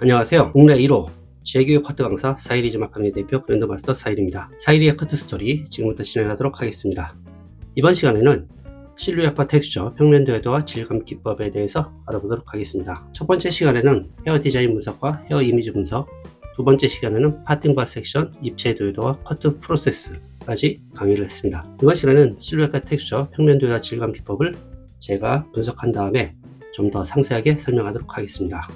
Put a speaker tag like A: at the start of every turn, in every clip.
A: 안녕하세요. 국내 1호 재교육 커트 강사 사이리즈마 강의 대표 그랜드마스터 사이리입니다. 사이리의 커트 스토리 지금부터 진행하도록 하겠습니다. 이번 시간에는 실루엣과 텍스처, 평면 도해도와 질감 기법에 대해서 알아보도록 하겠습니다. 첫 번째 시간에는 헤어 디자인 분석과 헤어 이미지 분석, 두 번째 시간에는 파팅과 섹션, 입체 도해도와 커트 프로세스까지 강의를 했습니다. 이번 시간에는 실루엣과 텍스처, 평면 도해도와 질감 기법을 제가 분석한 다음에 좀 더 상세하게 설명하도록 하겠습니다.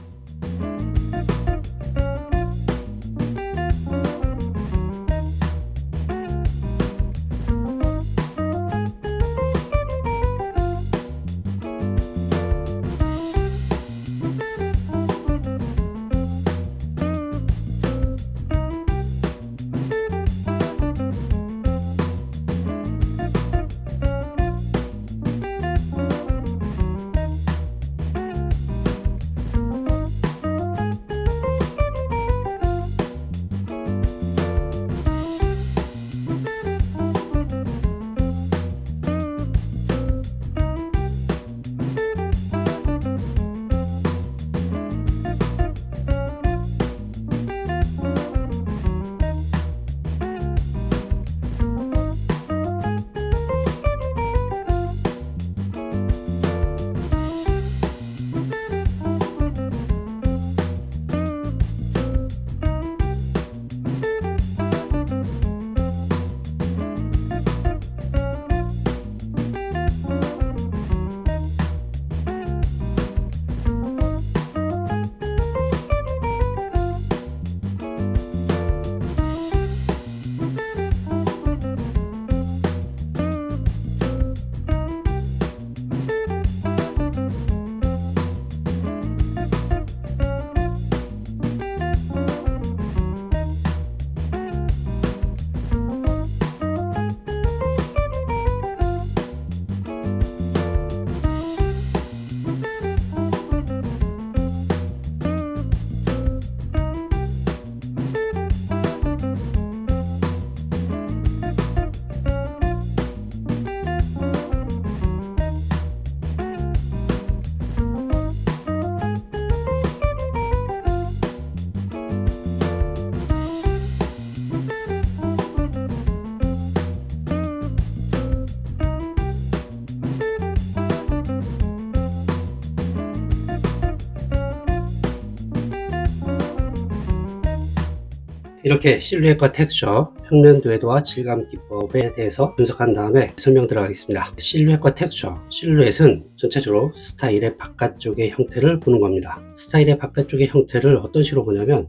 A: 이렇게 실루엣과 텍스처, 평면 도해도와 질감 기법에 대해서 분석한 다음에 설명 들어가겠습니다. 실루엣과 텍스처, 실루엣은 전체적으로 스타일의 바깥쪽의 형태를 보는 겁니다. 스타일의 바깥쪽의 형태를 어떤 식으로 보냐면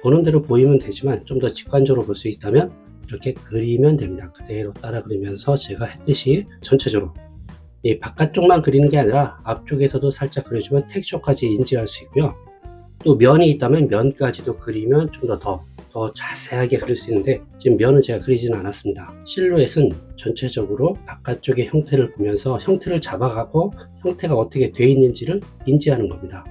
A: 보는 대로 보이면 되지만 좀 더 직관적으로 볼 수 있다면 이렇게 그리면 됩니다. 그대로 따라 그리면서 제가 했듯이 전체적으로 이 바깥쪽만 그리는 게 아니라 앞쪽에서도 살짝 그려주면 텍스처까지 인지할 수 있고요. 또 면이 있다면 면까지도 그리면 좀 더 자세하게 그릴 수 있는데 지금 면은 제가 그리지는 않았습니다. 실루엣은 전체적으로 바깥쪽의 형태를 보면서 형태를 잡아가고 형태가 어떻게 되어 있는지를 인지하는 겁니다.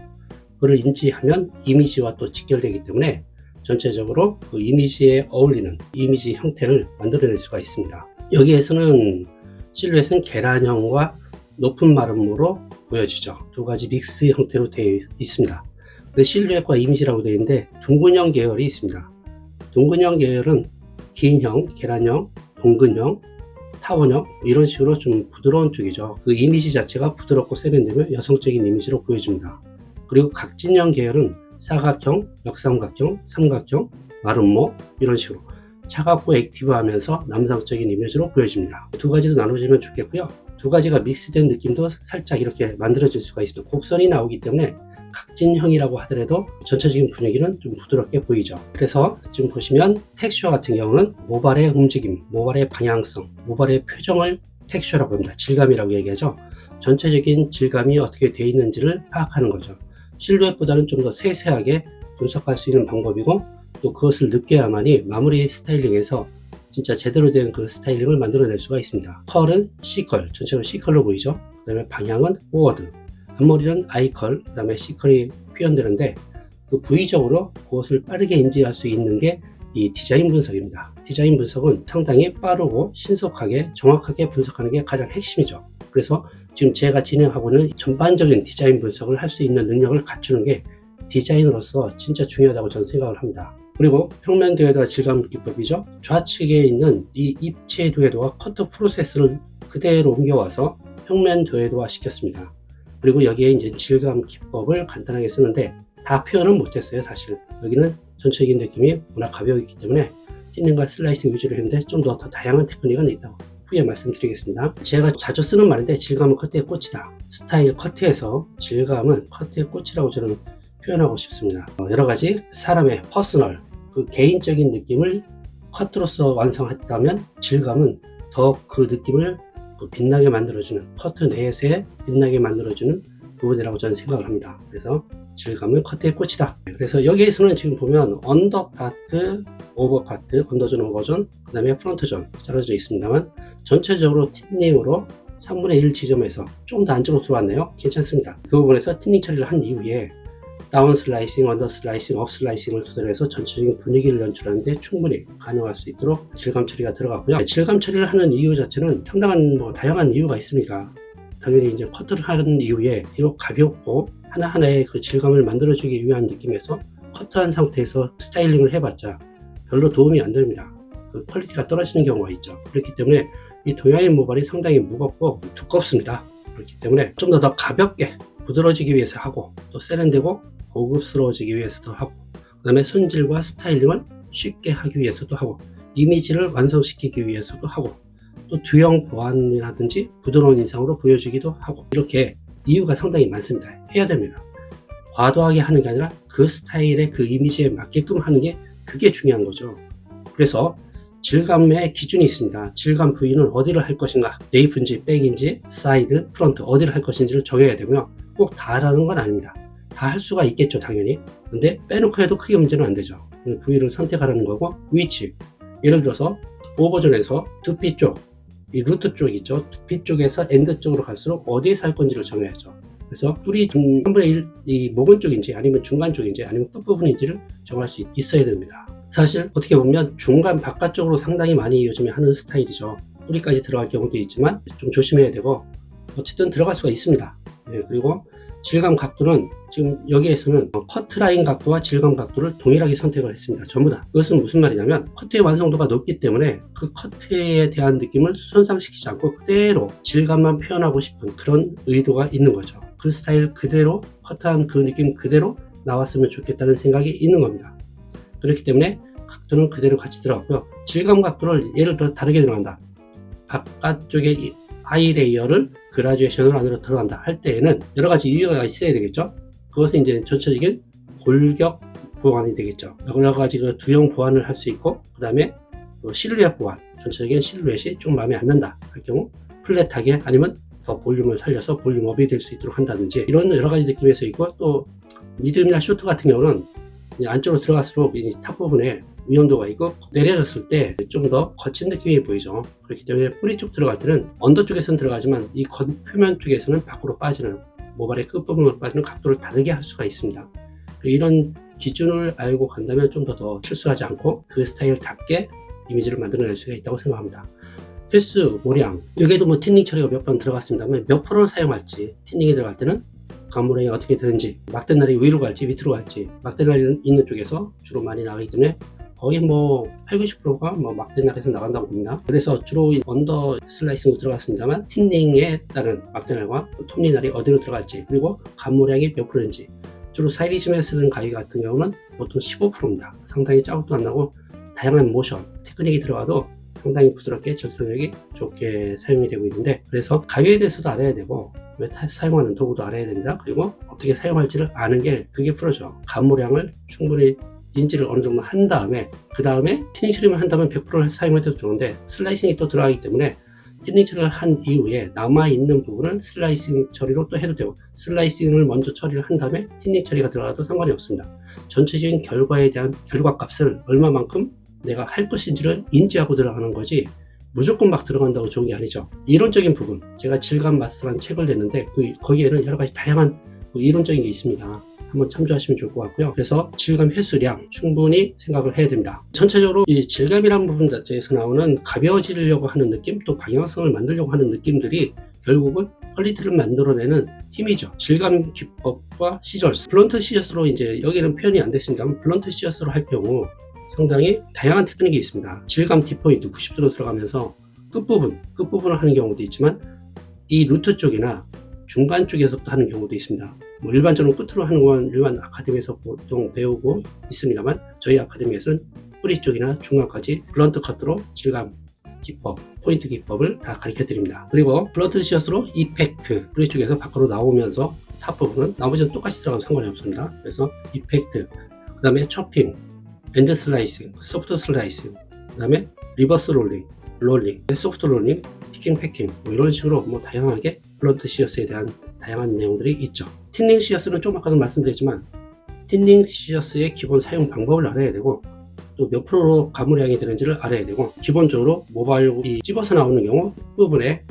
A: 그걸 인지하면 이미지와 또 직결되기 때문에 전체적으로 그 이미지에 어울리는 이미지 형태를 만들어낼 수가 있습니다. 여기에서는 실루엣은 계란형과 높은 마름모로 보여지죠. 두 가지 믹스 형태로 되어 있습니다. 실루엣과 이미지라고 되어 있는데 둥근형 계열이 있습니다. 둥근형 계열은 긴형, 계란형, 동근형, 타원형 이런 식으로 좀 부드러운 쪽이죠. 그 이미지 자체가 부드럽고 세련되면 여성적인 이미지로 보여집니다. 그리고 각진형 계열은 사각형, 역삼각형, 삼각형, 마름모 이런 식으로 차갑고 액티브하면서 남성적인 이미지로 보여집니다. 두 가지로 나눠지면 좋겠고요. 두 가지가 믹스된 느낌도 살짝 이렇게 만들어질 수가 있습니다. 곡선이 나오기 때문에 각진형이라고 하더라도 전체적인 분위기는 좀 부드럽게 보이죠. 그래서 지금 보시면 텍스처 같은 경우는 모발의 움직임, 모발의 방향성, 모발의 표정을 텍스처라고 합니다. 질감이라고 얘기하죠. 전체적인 질감이 어떻게 되어 있는지를 파악하는 거죠. 실루엣보다는 좀 더 세세하게 분석할 수 있는 방법이고 또 그것을 느껴야만이 마무리 스타일링에서 진짜 제대로 된 그 스타일링을 만들어낼 수가 있습니다. 컬은 C컬, 전체적으로 C컬로 보이죠. 그 다음에 방향은 포워드, 앞머리는 I컬, 그 다음에 C컬이 표현되는데 그 부위적으로 그것을 빠르게 인지할 수 있는 게 이 디자인 분석입니다. 디자인 분석은 상당히 빠르고 신속하게 정확하게 분석하는 게 가장 핵심이죠. 그래서 지금 제가 진행하고 있는 전반적인 디자인 분석을 할 수 있는 능력을 갖추는 게 디자인으로서 진짜 중요하다고 저는 생각을 합니다. 그리고 평면 도해도와 질감 기법이죠. 좌측에 있는 이 입체 도해도와 커터 프로세스를 그대로 옮겨와서 평면 도해도화 시켰습니다. 그리고 여기에 이제 질감 기법을 간단하게 쓰는데 다 표현은 못했어요. 사실 여기는 전체적인 느낌이 워낙 가벼웠기 때문에 틴닝과 슬라이싱 위주로 했는데 좀 더 다양한 테크닉은 있다고 후에 말씀드리겠습니다. 제가 자주 쓰는 말인데 질감은 커트의 꽃이다. 스타일 커트에서 질감은 커트의 꽃이라고 저는 표현하고 싶습니다. 여러 가지 사람의 퍼스널, 그 개인적인 느낌을 커트로서 완성했다면 질감은 더 그 느낌을 빛나게 만들어주는, 커트 내에서의 빛나게 만들어주는 부분이라고 저는 생각을 합니다. 그래서 질감은 커트의 꽃이다. 그래서 여기에서는 지금 보면 언더 파트, 오버 파트, 언더존, 오버존, 그 다음에 프론트존 잘라져 있습니다만 전체적으로 틴닝으로 3분의 1 지점에서 조금 더 안쪽으로 들어왔네요. 괜찮습니다. 그 부분에서 틴닝 처리를 한 이후에 다운 슬라이싱, 언더 슬라이싱, 업 슬라이싱을 토대로 해서 전체적인 분위기를 연출하는데 충분히 가능할 수 있도록 질감 처리가 들어갔고요. 질감 처리를 하는 이유 자체는 상당한 다양한 이유가 있습니다. 당연히 이제 커트를 하는 이후에 비록 가볍고 하나하나의 그 질감을 만들어주기 위한 느낌에서 커트한 상태에서 스타일링을 해봤자 별로 도움이 안 됩니다. 그 퀄리티가 떨어지는 경우가 있죠. 그렇기 때문에 이 도야의 모발이 상당히 무겁고 두껍습니다. 그렇기 때문에 좀 더 가볍게 부드러워지기 위해서 하고 또 세련되고 고급스러워지기 위해서도 하고 그 다음에 손질과 스타일링을 쉽게 하기 위해서도 하고 이미지를 완성시키기 위해서도 하고 또 두형 보완이라든지 부드러운 인상으로 보여주기도 하고 이렇게 이유가 상당히 많습니다. 해야 됩니다. 과도하게 하는 게 아니라 그 스타일의 그 이미지에 맞게끔 하는 게 그게 중요한 거죠. 그래서 질감의 기준이 있습니다. 질감 부위는 어디를 할 것인가, 네이프인지 백인지 사이드, 프론트 어디를 할 것인지를 정해야 되고요. 꼭 다라는 건 아닙니다. 다 할 수가 있겠죠, 당연히. 근데 빼놓고 해도 크게 문제는 안 되죠. 부위를 선택하라는 거고, 위치. 예를 들어서 오버존에서 두피 쪽, 이 루트 쪽 있죠. 두피 쪽에서 엔드 쪽으로 갈수록 어디에서 할 건지를 정해야죠. 그래서 뿌리 3분의 1, 이 모근 쪽인지 아니면 중간 쪽인지 아니면 끝부분인지를 정할 수 있어야 됩니다. 사실 어떻게 보면 중간 바깥쪽으로 상당히 많이 요즘에 하는 스타일이죠. 뿌리까지 들어갈 경우도 있지만 좀 조심해야 되고 어쨌든 들어갈 수가 있습니다. 네, 그리고 질감 각도는 지금 여기에서는 커트라인 각도와 질감 각도를 동일하게 선택을 했습니다. 전부 다. 그것은 무슨 말이냐면 커트의 완성도가 높기 때문에 그 커트에 대한 느낌을 손상시키지 않고 그대로 질감만 표현하고 싶은 그런 의도가 있는 거죠. 그 스타일 그대로 커트한 그 느낌 그대로 나왔으면 좋겠다는 생각이 있는 겁니다. 그렇기 때문에 각도는 그대로 같이 들어갔고요. 질감 각도를 예를 들어 다르게 들어간다. 바깥쪽에 하이 레이어를 그라듀에이션으로 안으로 들어간다 할 때에는 여러 가지 이유가 있어야 되겠죠. 그것은 이제 전체적인 골격 보완이 되겠죠. 여러 가지 그 두형 보완을 할 수 있고, 그 다음에 실루엣 보완, 전체적인 실루엣이 좀 마음에 안 든다 할 경우 플랫하게 아니면 더 볼륨을 살려서 볼륨업이 될 수 있도록 한다든지 이런 여러 가지 느낌에서 있고, 또 미디움이나 쇼트 같은 경우는 안쪽으로 들어갈수록 이 탑 부분에 위험도가 있고 내려졌을 때 좀 더 거친 느낌이 보이죠. 그렇기 때문에 뿌리 쪽 들어갈 때는 언더 쪽에서는 들어가지만 이 표면 쪽에서는 밖으로 빠지는 모발의 끝부분으로 빠지는 각도를 다르게 할 수가 있습니다. 이런 기준을 알고 간다면 좀 더 실수하지 않고 그 스타일답게 이미지를 만들어낼 수가 있다고 생각합니다. 횟수, 모량 여기에도 틴닝 처리가 몇 번 들어갔습니다만 몇 프로를 사용할지 틴닝이 들어갈 때는 감모량이 어떻게 되는지 막대 날이 위로 갈지 밑으로 갈지 막대 날이 있는 쪽에서 주로 많이 나가기 때문에 거의 8, 90%가 막대 날에서 나간다고 봅니다. 그래서 주로 언더 슬라이싱으로 들어갔습니다만 틴닝에 따른 막대 날과 톱니 날이 어디로 들어갈지 그리고 감모량이 몇 프로인지 주로 스타일리즘에 쓰는 가위 같은 경우는 보통 15%입니다. 상당히 짜고도 안 나고 다양한 모션, 테크닉이 들어가도 상당히 부드럽게 절삭력이 좋게 사용이 되고 있는데 그래서 가위에 대해서도 알아야 되고 사용하는 도구도 알아야 됩니다. 그리고 어떻게 사용할지를 아는 게 그게 프로죠. 감모량을 충분히 인지를 어느 정도 한 다음에 그 다음에 틴닝 처리만 한다면 100% 사용해도 좋은데 슬라이싱이 또 들어가기 때문에 틴닝 처리를 한 이후에 남아있는 부분을 슬라이싱 처리로 또 해도 되고 슬라이싱을 먼저 처리를 한 다음에 틴닝 처리가 들어가도 상관이 없습니다. 전체적인 결과에 대한 결과값을 얼마만큼 내가 할 것인지를 인지하고 들어가는 거지 무조건 막 들어간다고 좋은 게 아니죠. 이론적인 부분 제가 질감 마스터라는 책을 냈는데 거기에는 여러 가지 다양한 이론적인 게 있습니다. 한번 참조하시면 좋을 것 같고요. 그래서 질감 횟수량 충분히 생각을 해야 됩니다. 전체적으로 이 질감이라는 부분 자체에서 나오는 가벼워지려고 하는 느낌 또 방향성을 만들려고 하는 느낌들이 결국은 퀄리티를 만들어내는 힘이죠. 질감 기법과 시저스, 블런트 시저스로 이제 여기는 표현이 안 됐습니다. 블런트 시저스로 할 경우 상당히 다양한 테크닉이 있습니다. 질감 딥포인트 90도로 들어가면서 끝부분을 하는 경우도 있지만 이 루트 쪽이나 중간 쪽에서부터 하는 경우도 있습니다. 뭐 일반적으로 끝으로 하는 건 일반 아카데미에서 보통 배우고 있습니다만 저희 아카데미에서는 뿌리 쪽이나 중간까지 블런트 커트로 질감 기법, 포인트 기법을 다 가르쳐 드립니다. 그리고 블런트 시어스로 이펙트, 뿌리 쪽에서 밖으로 나오면서 탑 부분은 나머지는 똑같이 들어가도 상관이 없습니다. 그래서 이펙트, 그 다음에 초핑, 밴드 슬라이싱, 소프트 슬라이싱, 그 다음에 리버스 롤링, 소프트 롤링, 피킹, 패킹 뭐 이런 식으로 뭐 다양하게 블런트 시어스에 대한 다양한 내용들이 있죠. 틴닝 시어스는 좀 아까도 말씀드렸지만 틴닝 시어스의 기본 사용 방법을 알아야 되고 또 몇 프로로 가물량이 되는지를 알아야 되고 기본적으로 모발이 찝어서 나오는 경우 부분에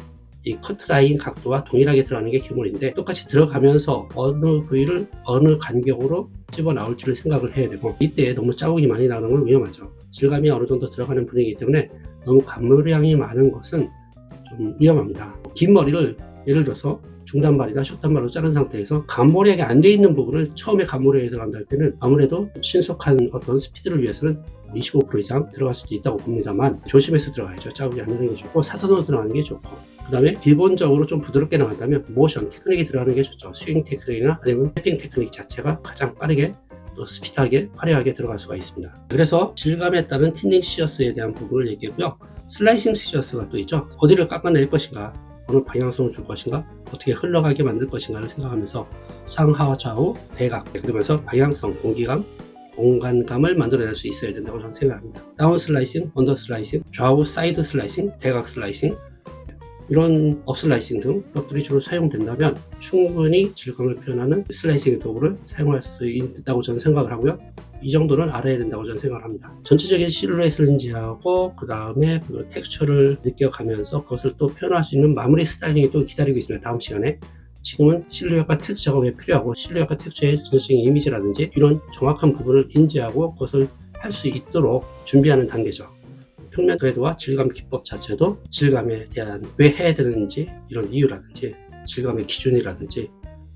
A: 이 커트라인 각도와 동일하게 들어가는 게 기본인데 똑같이 들어가면서 어느 부위를 어느 간격으로 찝어 나올지를 생각을 해야 되고 이때 너무 자국이 많이 나는 건 위험하죠. 질감이 어느 정도 들어가는 분위기이기 때문에 너무 가물량이 많은 것은 좀 위험합니다. 긴 머리를 예를 들어서 중단발이나 숏단발로 자른 상태에서 간몰약이 안 돼 있는 부분을 처음에 간몰약이 들어간다 할 때는 아무래도 신속한 어떤 스피드를 위해서는 25% 이상 들어갈 수도 있다고 봅니다만 조심해서 들어가야죠. 자국이 안 나는 게 좋고 사선으로 들어가는 게 좋고 그 다음에 기본적으로 좀 부드럽게 나간다면 모션 테크닉이 들어가는 게 좋죠. 스윙 테크닉이나 아니면 탭핑 테크닉 자체가 가장 빠르게 또 스피드하게 화려하게 들어갈 수가 있습니다. 그래서 질감에 따른 틴닝 시어스에 대한 부분을 얘기했고요. 슬라이싱 시어스가 또 있죠. 어디를 깎아낼 것인가, 어느 방향성을 줄 것인가, 어떻게 흘러가게 만들 것인가를 생각하면서 상하 좌우 대각 그러면서 방향성, 공기감, 공간감을 만들어낼 수 있어야 된다고 저는 생각합니다. 다운 슬라이싱, 언더 슬라이싱, 좌우 사이드 슬라이싱, 대각 슬라이싱 이런 업 슬라이싱 등 것들이 주로 사용된다면 충분히 질감을 표현하는 슬라이싱 도구를 사용할 수 있다고 저는 생각을 하고요. 이 정도는 알아야 된다고 저는 생각을 합니다. 전체적인 실루엣을 인지하고 그 다음에 그 텍스처를 느껴가면서 그것을 또 표현할 수 있는 마무리 스타일링이 또 기다리고 있습니다. 다음 시간에. 지금은 실루엣과 텍스처 작업이 필요하고 실루엣과 텍스처의 전체적인 이미지라든지 이런 정확한 부분을 인지하고 그것을 할 수 있도록 준비하는 단계죠. 평면 도해도와 질감 기법 자체도 질감에 대한 왜 해야 되는지 이런 이유라든지 질감의 기준이라든지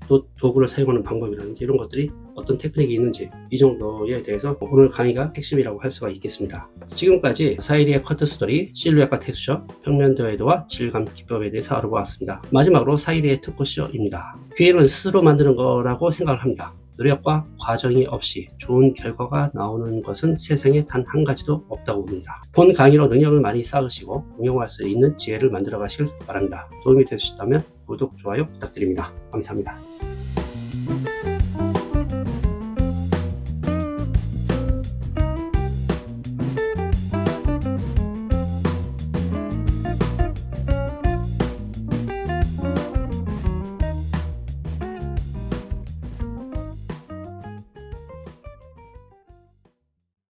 A: 또 도구를 사용하는 방법이라든지 이런 것들이 어떤 테크닉이 있는지 이 정도에 대해서 오늘 강의가 핵심이라고 할 수가 있겠습니다. 지금까지 사이리의 커트 스토리, 실루엣과 텍스처, 평면 도해도와 질감 기법에 대해서 알아보았습니다. 마지막으로 사이리의 특허쇼입니다. 기회는 스스로 만드는 거라고 생각을 합니다. 노력과 과정이 없이 좋은 결과가 나오는 것은 세상에 단 한 가지도 없다고 봅니다. 본 강의로 능력을 많이 쌓으시고 응용할 수 있는 지혜를 만들어 가시길 바랍니다. 도움이 되셨다면 구독, 좋아요 부탁드립니다. 감사합니다.